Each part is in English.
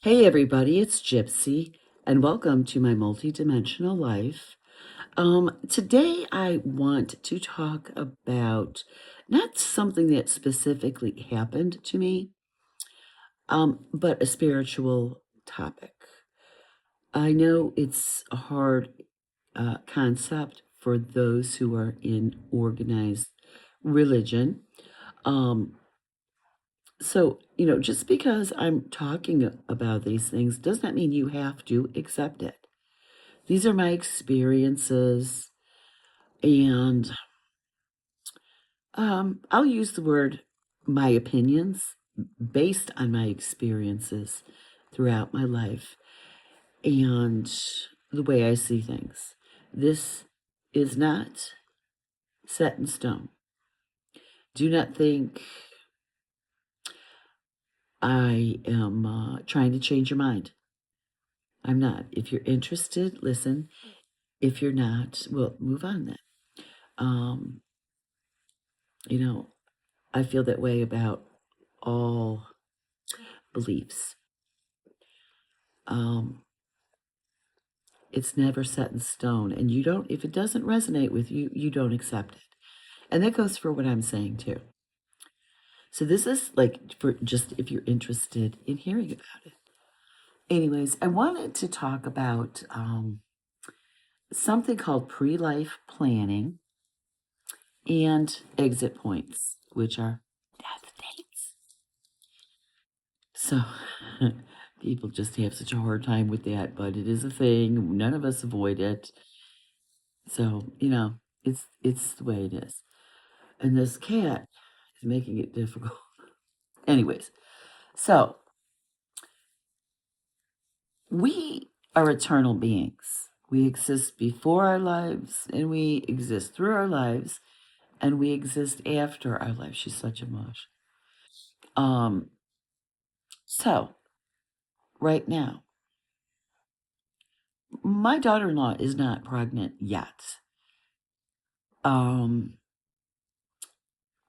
Hey everybody, it's Gypsy, and welcome to my multidimensional life. Today I want to talk about not something that specifically happened to me, but a spiritual topic. I know it's a hard concept for those who are in organized religion. Um, so, just because I'm talking about these things does not mean you have to accept it. These are my experiences, and I'll use the word my opinions based on my experiences throughout my life and the way I see things. This is not set in stone. Do not think I am trying to change your mind. I'm not. If you're interested, listen. If you're not, we'll move on then. Um, you know, I feel that way about all beliefs. Um, it's never set in stone, and you don't. If it doesn't resonate with you, you don't accept it, and that goes for what I'm saying too. So this is like for just if you're interested in hearing about it. Anyways, I wanted to talk about something called pre-life planning and exit points, which are death dates. So people just have such a hard time with that, but it is a thing. None of us avoid it. So, it's the way it is. And this cat is making it difficult. Anyways, so we are eternal beings. We exist before our lives, and we exist through our lives, and we exist after our lives. She's such a mush. Um, so right now, my daughter-in-law is not pregnant yet. Um,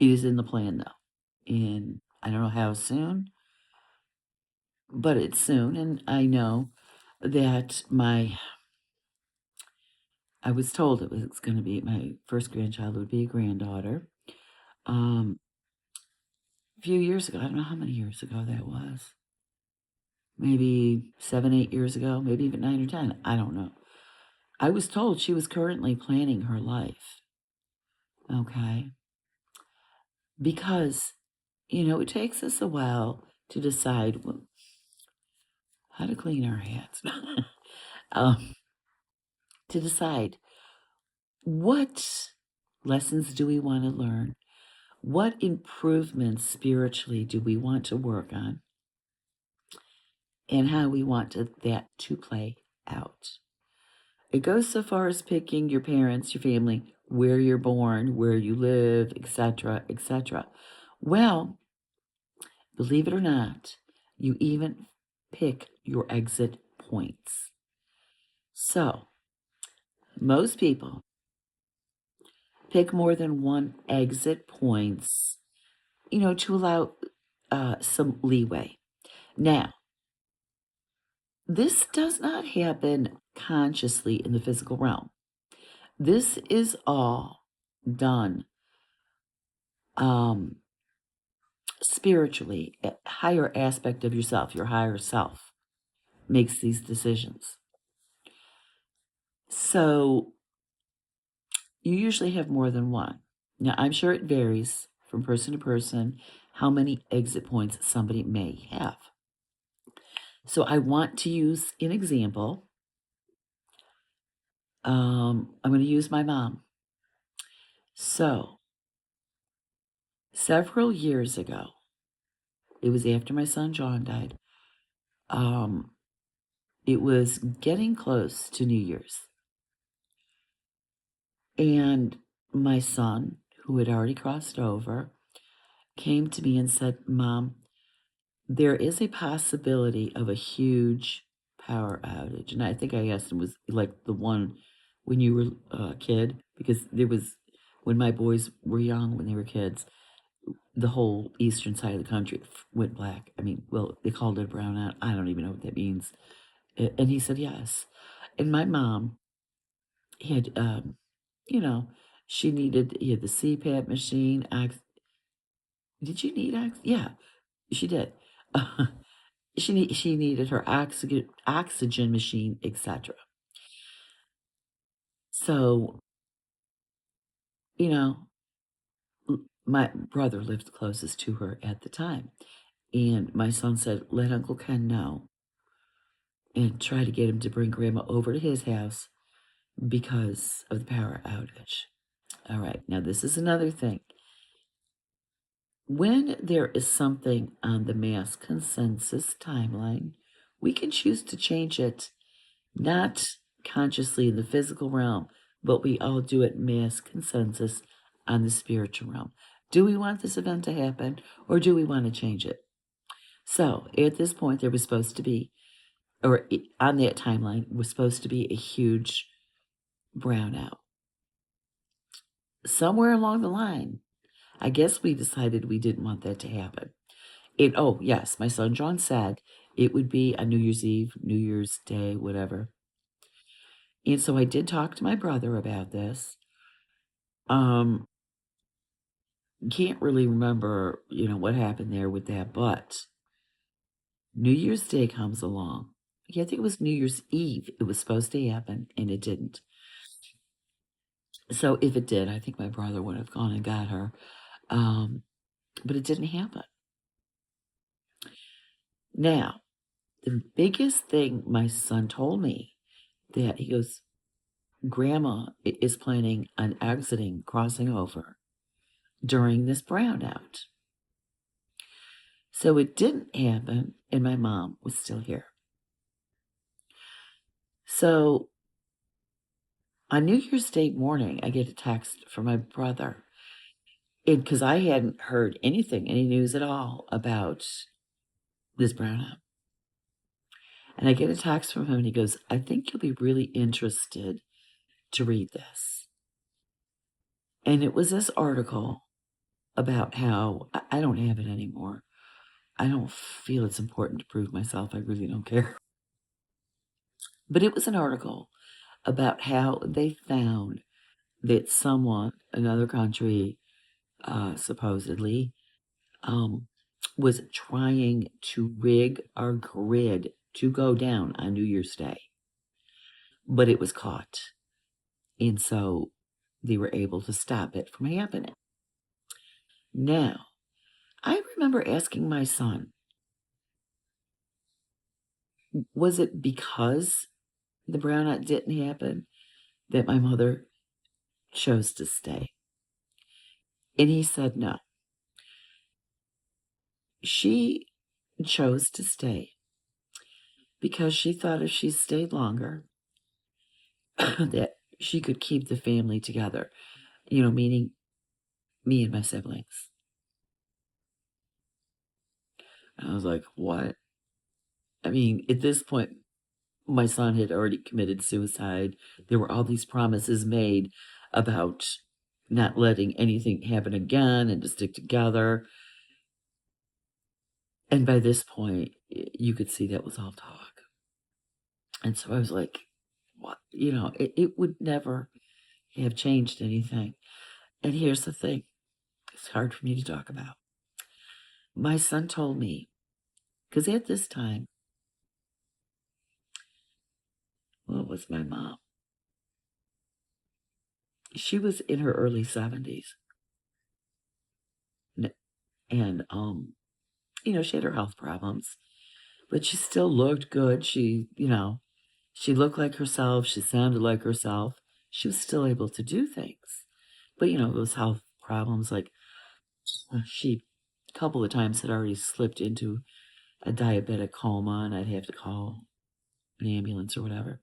it is in the plan though. And I don't know how soon, but it's soon. And I know that I was told it was going to be my first grandchild would be a granddaughter. A few years ago, I don't know how many years ago that was. Maybe 7, 8 years ago, maybe even 9 or 10. I don't know. I was told she was currently planning her life. Okay. Because, it takes us a while to decide how to clean our hands. um, to decide what lessons do we want to learn? What improvements spiritually do we want to work on? And how we want that to play out. It goes so far as picking your parents, your family, where you're born, where you live, etc., etc. Well, believe it or not, you even pick your exit points. So, most people pick more than one exit points, to allow some leeway. Now, this does not happen consciously in the physical realm. This is all done um, spiritually. A higher aspect of yourself, your higher self, makes these decisions. So you usually have more than one. Now, I'm sure it varies from person to person how many exit points somebody may have. So I want to use an example. I'm going to use my mom. So, several years ago, it was after my son John died. Um, it was getting close to New Year's. And my son, who had already crossed over, came to me and said, Mom, there is a possibility of a huge power outage. And I think I asked him, was like the one when you were a kid? Because there was, when my boys were young, when they were kids, the whole eastern side of the country went black. I mean, well, they called it a brownout. I don't even know what that means. And he said yes. And my mom had, you know, he had the CPAP machine. Did you need Yeah, she did. She needed her oxygen machine, etc. So, you know, my brother lived closest to her at the time. And my son said, let Uncle Ken know and try to get him to bring Grandma over to his house because of the power outage. All right, now this is another thing. When there is something on the mass consensus timeline, we can choose to change it, not consciously in the physical realm, but we all do it mass consensus on the spiritual realm. Do we want this event to happen or do we want to change it? So at this point, there was supposed to be, or on that timeline, was supposed to be a huge brownout. Somewhere along the line, I guess we decided we didn't want that to happen. Oh, yes, my son John said it would be on New Year's Eve, New Year's Day, whatever. And so I did talk to my brother about this. Um, can't really remember, what happened there with that, but New Year's Day comes along. Yeah, I think it was New Year's Eve. It was supposed to happen, and it didn't. So if it did, I think my brother would have gone and got her. But it didn't happen. Now, the biggest thing my son told me that he goes, Grandma is planning on exiting, crossing over during this brownout. So it didn't happen, and my mom was still here. So on New Year's Day morning, I get a text from my brother. Because I hadn't heard anything, any news at all about this brownout. And I get a text from him, and he goes, I think you'll be really interested to read this. And it was this article about how I don't have it anymore. I don't feel it's important to prove myself. I really don't care. But it was an article about how they found that someone, another country, supposedly, was trying to rig our grid to go down on New Year's Day. But it was caught. And so they were able to stop it from happening. Now, I remember asking my son, was it because the brownout didn't happen that my mother chose to stay? And he said no. She chose to stay because she thought if she stayed longer, that she could keep the family together, meaning me and my siblings. And I was like, what? I mean, at this point, my son had already committed suicide. There were all these promises made about not letting anything happen again and to stick together. And by this point, you could see that was all talk. And so I was like, what? It would never have changed anything. And here's the thing, it's hard for me to talk about. My son told me, because at this time, what was my mom? She was in her early 70s. And, she had her health problems, but she still looked good. She looked like herself. She sounded like herself. She was still able to do things. But, those health problems, like she, a couple of times had already slipped into a diabetic coma, and I'd have to call an ambulance or whatever.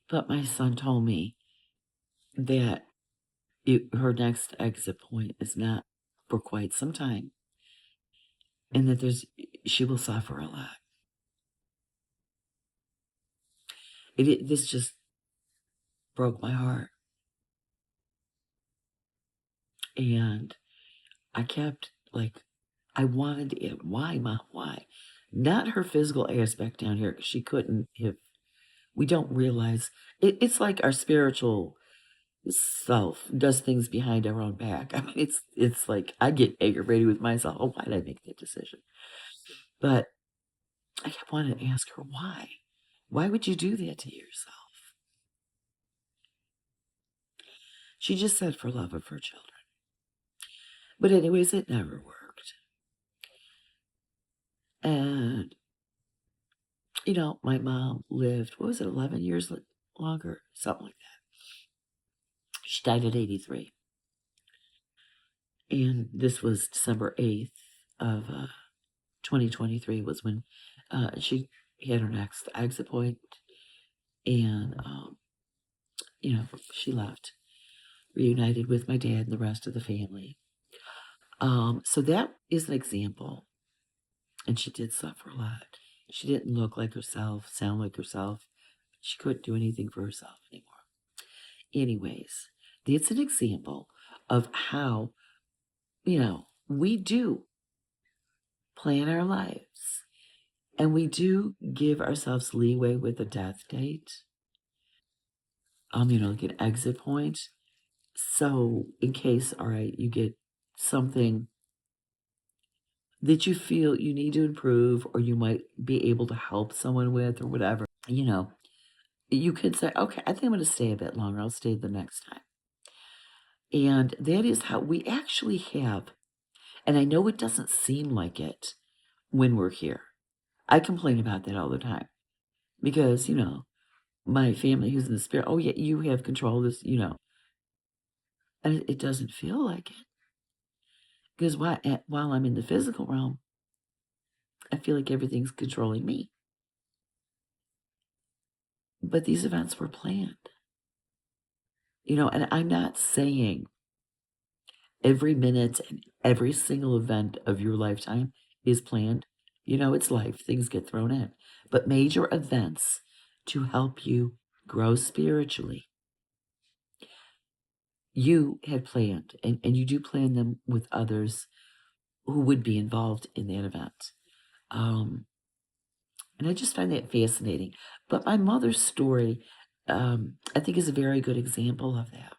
But my son told me that her next exit point is not for quite some time, and that she will suffer a lot. This just broke my heart. And I kept like, I wanted it. Why, Mom? Why? Not her physical aspect down here, 'cause she couldn't have. We don't realize it's like our spiritual self does things behind our own back. I mean, it's like I get aggravated with myself. Oh, why did I make that decision? But I kept wanting to ask her why. Why would you do that to yourself? She just said for love of her children. But anyways, it never worked. And my mom lived, what was it, 11 years longer? Something like that. She died at 83. And this was December 8th of 2023 was when she had her next exit point. And, she left, reunited with my dad and the rest of the family. So that is an example. And she did suffer a lot. She didn't look like herself, sound like herself. She couldn't do anything for herself anymore. Anyways, that's an example of how, we do plan our lives and we do give ourselves leeway with a death date, like an exit point. So in case, all right, you get something that you feel you need to improve or you might be able to help someone with or whatever, you could say, okay, I think I'm going to stay a bit longer. I'll stay the next time. And that is how we actually have, and I know it doesn't seem like it when we're here. I complain about that all the time because, my family who's in the spirit, oh, yeah, you have control of this, and it doesn't feel like it. Because while I'm in the physical realm, I feel like everything's controlling me. But these events were planned, and I'm not saying every minute and every single event of your lifetime is planned. It's life, things get thrown in. But major events to help you grow spiritually, you had planned, and you do plan them with others who would be involved in that event. And I just find that fascinating. But my mother's story, I think, is a very good example of that.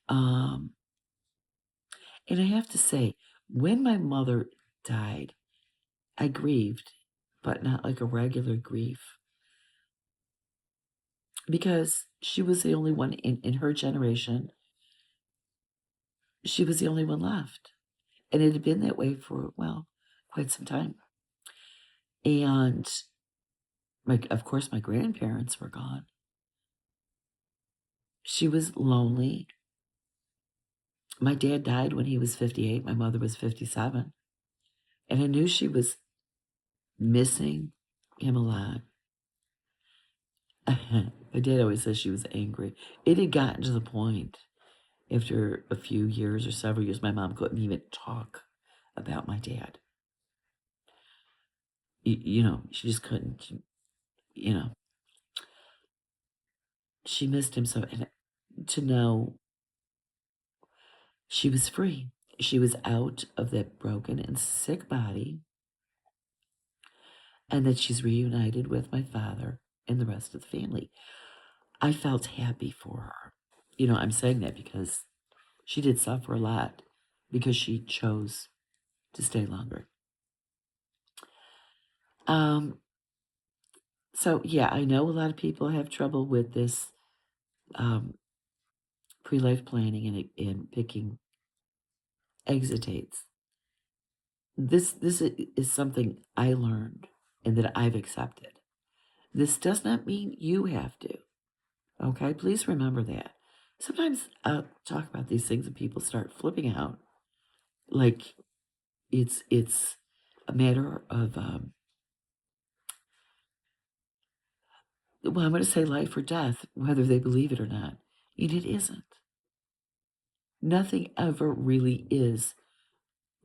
And I have to say, when my mother died, I grieved, but not like a regular grief. Because she was the only one in her generation. She was the only one left. And it had been that way for, well, quite some time. And, of course, my grandparents were gone. She was lonely. My dad died when he was 58. My mother was 57. And I knew she was missing him a lot. My dad always says she was angry. It had gotten to the point after a few years or several years, my mom couldn't even talk about my dad. She just couldn't, she missed him so. And to know she was free, she was out of that broken and sick body, and that she's reunited with my father and the rest of the family. I felt happy for her. I'm saying that because she did suffer a lot because she chose to stay longer. So yeah, I know a lot of people have trouble with this pre-life planning and picking exit dates. This is something I learned and that I've accepted. This does not mean you have to. Okay, please remember that. Sometimes I'll talk about these things and people start flipping out, like it's a matter of well, I'm going to say life or death, whether they believe it or not. And it isn't. Nothing ever really is,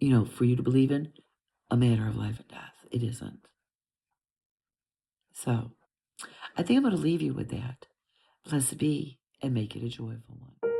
for you to believe in, a matter of life and death. It isn't. So I think I'm going to leave you with that. Blessed be and make it a joyful one.